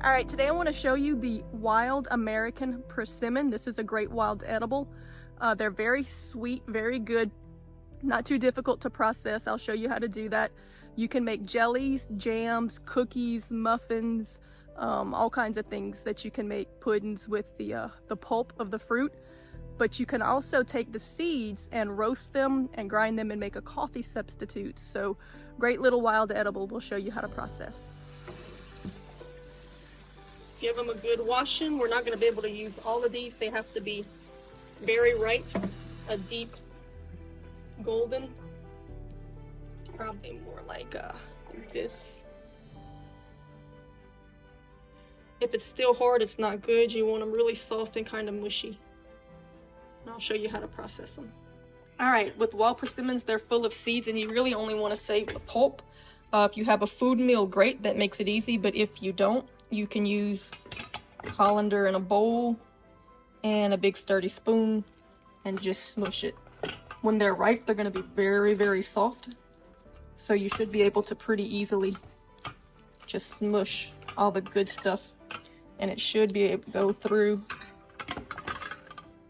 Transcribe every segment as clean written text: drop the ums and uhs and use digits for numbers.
All right, today I want to show you the Wild American Persimmon. This is a great wild edible. They're very sweet, very good, not too difficult to process. I'll show you how to do that. You can make jellies, jams, cookies, muffins, all kinds of things that you can make, puddings with the pulp of the fruit. But you can also take the seeds and roast them and grind them and make a coffee substitute. So great little wild edible. We'll show you how to process. Give them a good washing. We're not going to be able to use all of these. They have to be very ripe, a deep golden, probably more like this. If it's still hard, it's not good. You want them really soft and kind of mushy. And I'll show you how to process them. All right, with wild persimmons, they're full of seeds and you really only want to save the pulp. If you have a food meal, great, that makes it easy. But if you don't, you can use colander in a bowl and a big sturdy spoon and just smush it. When they're ripe, they're going to be very, very soft. So you should be able to pretty easily just smush all the good stuff. And it should be able to go through,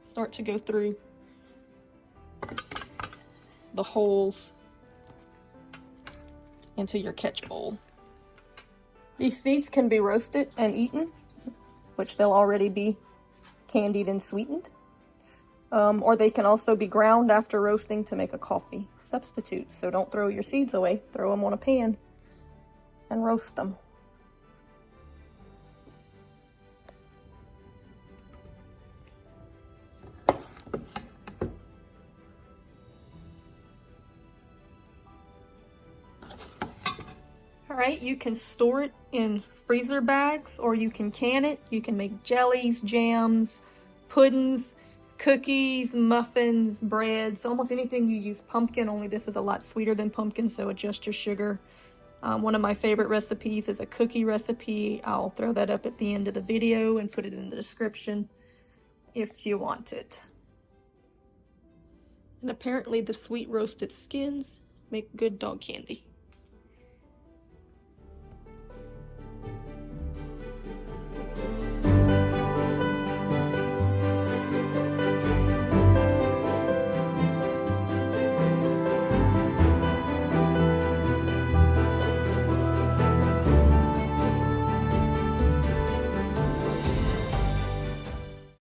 start to go through the holes into your catch bowl. These seeds can be roasted and eaten, which they'll already be candied and sweetened. Or they can also be ground after roasting to make a coffee substitute. So don't throw your seeds away. Throw them on a pan and roast them. All right, you can store it in freezer bags or you can can it. You can make jellies, jams, puddings, cookies, muffins, breads, almost anything you use. Pumpkin, only this is a lot sweeter than pumpkin, so adjust your sugar. One of my favorite recipes is a cookie recipe. I'll throw that up at the end of the video and put it in the description if you want it. And apparently the sweet roasted skins make good dog candy.